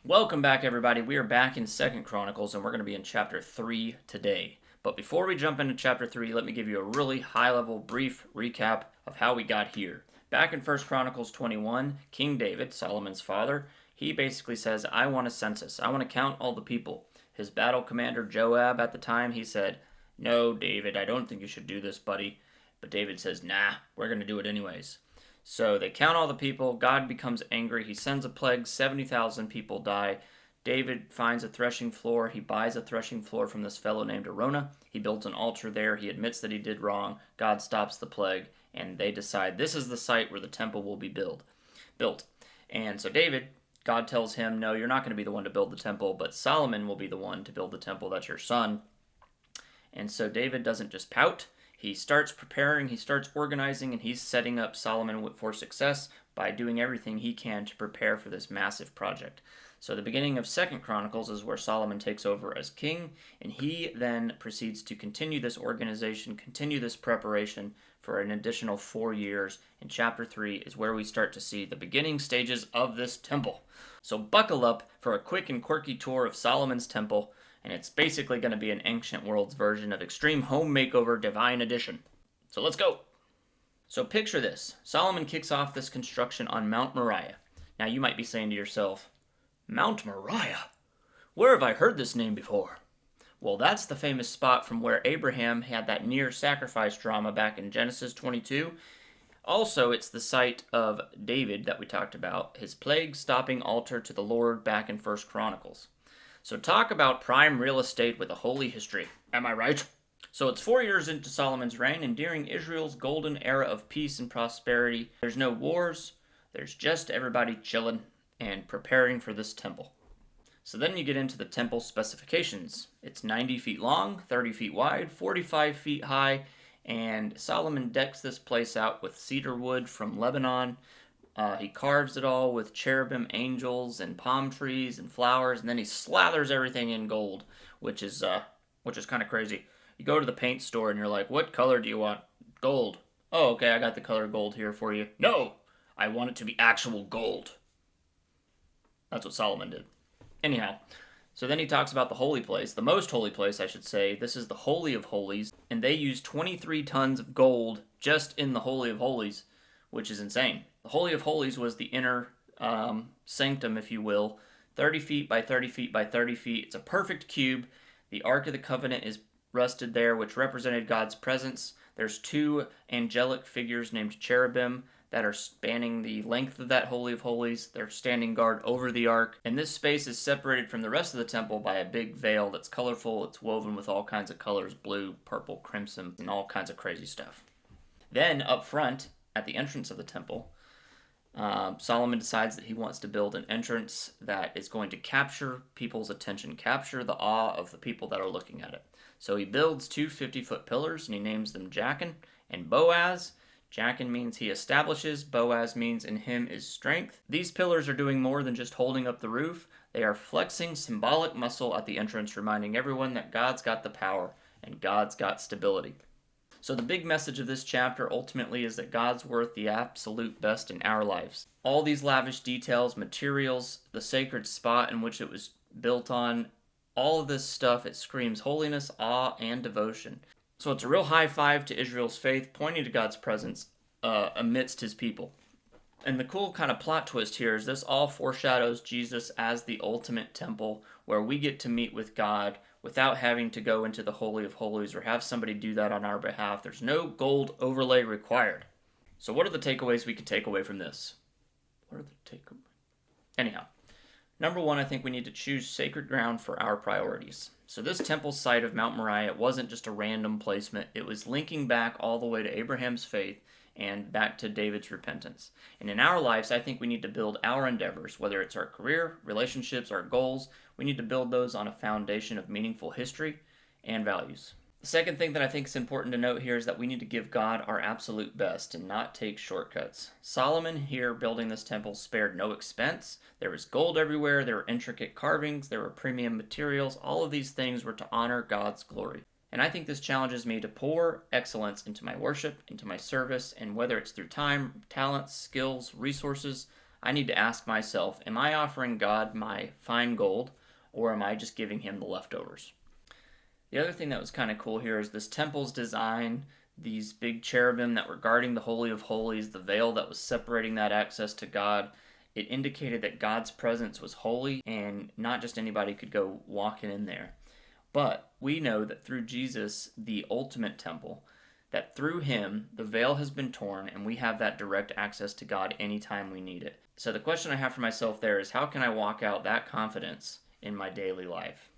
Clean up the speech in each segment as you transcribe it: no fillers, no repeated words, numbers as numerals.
Welcome back, everybody. We are back in Second Chronicles, and we're going to be in chapter 3 today. But before we jump into chapter 3, let me give you a really high-level, brief recap of how we got here. Back in First Chronicles 21, King David, Solomon's father, he basically says, I want a census. I want to count all the people. His battle commander, Joab, at the time, he said, No, David, I don't think you should do this, buddy. But David says, Nah, we're going to do it anyways. So they count all the people. God becomes angry. He sends a plague. 70,000 people die. David finds a threshing floor. He buys a threshing floor from this fellow named Arona. He builds an altar there. He admits that he did wrong. God stops the plague, and they decide this is the site where the temple will be built. And so David, God tells him, no, you're not going to be the one to build the temple, but Solomon will be the one to build the temple. That's your son. And so David doesn't just pout. He starts preparing, he starts organizing, and he's setting up Solomon for success by doing everything he can to prepare for this massive project. So the beginning of Second Chronicles is where Solomon takes over as king, and he then proceeds to continue this organization, continue this preparation for an additional 4 years. And chapter 3 is where we start to see the beginning stages of this temple. So buckle up for a quick and quirky tour of Solomon's temple, and it's basically going to be an Ancient Worlds version of Extreme Home Makeover Divine Edition. So let's go! So picture this. Solomon kicks off this construction on Mount Moriah. Now you might be saying to yourself, Mount Moriah? Where have I heard this name before? Well, that's the famous spot from where Abraham had that near sacrifice drama back in Genesis 22. Also, it's the site of David that we talked about, his plague-stopping altar to the Lord back in First Chronicles. So talk about prime real estate with a holy history. Am I right? So it's 4 years into Solomon's reign, and during Israel's golden era of peace and prosperity, there's no wars, there's just everybody chilling and preparing for this temple. So then you get into the temple specifications. It's 90 feet long, 30 feet wide, 45 feet high, and Solomon decks this place out with cedar wood from Lebanon. He carves it all with cherubim, angels, and palm trees and flowers, and then he slathers everything in gold, which is kind of crazy. You go to the paint store and you're like, "What color do you want?" Gold. Oh, okay, I got the color gold here for you. No, I want it to be actual gold. That's what Solomon did. Anyhow, so then he talks about the holy place, the most holy place, I should say. This is the Holy of Holies, and they use 23 tons of gold just in the Holy of Holies, which is insane. The Holy of Holies was the inner sanctum, if you will, 30 feet by 30 feet by 30 feet. It's a perfect cube. The Ark of the Covenant is rested there, which represented God's presence. There's 2 angelic figures named cherubim that are spanning the length of that Holy of Holies. They're standing guard over the Ark. And this space is separated from the rest of the temple by a big veil that's colorful. It's woven with all kinds of colors, blue, purple, crimson, and all kinds of crazy stuff. Then up front, at the entrance of the temple, Solomon decides that he wants to build an entrance that is going to capture people's attention, capture the awe of the people that are looking at it. So he builds 2 50-foot pillars, and he names them Jachin and Boaz. Jachin means he establishes, Boaz means in him is strength. These pillars are doing more than just holding up the roof. They are flexing symbolic muscle at the entrance, reminding everyone that God's got the power and God's got stability. So the big message of this chapter ultimately is that God's worth the absolute best in our lives. All these lavish details, materials, the sacred spot in which it was built on, all of this stuff, it screams holiness, awe, and devotion. So it's a real high five to Israel's faith, pointing to God's presence amidst his people. And the cool kind of plot twist here is this all foreshadows Jesus as the ultimate temple where we get to meet with God without having to go into the Holy of Holies or have somebody do that on our behalf. There's no gold overlay required. So what are the takeaways we could take away from this? Anyhow, number 1, I think we need to choose sacred ground for our priorities. So this temple site of Mount Moriah wasn't just a random placement. It was linking back all the way to Abraham's faith and back to David's repentance. And in our lives, I think we need to build our endeavors, whether it's our career, relationships, our goals. We need to build those on a foundation of meaningful history and values. The second thing that I think is important to note here is that we need to give God our absolute best and not take shortcuts. Solomon here building this temple spared no expense. There was gold everywhere, there were intricate carvings, there were premium materials. All of these things were to honor God's glory. And I think this challenges me to pour excellence into my worship, into my service, and whether it's through time, talents, skills, resources, I need to ask myself, am I offering God my fine gold, or am I just giving him the leftovers? The other thing that was kind of cool here is this temple's design, these big cherubim that were guarding the Holy of Holies, the veil that was separating that access to God. It indicated that God's presence was holy and not just anybody could go walking in there. But we know that through Jesus, the ultimate temple, that through him, the veil has been torn and we have that direct access to God anytime we need it. So the question I have for myself there is, how can I walk out that confidence in my daily life?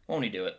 Won't he do it?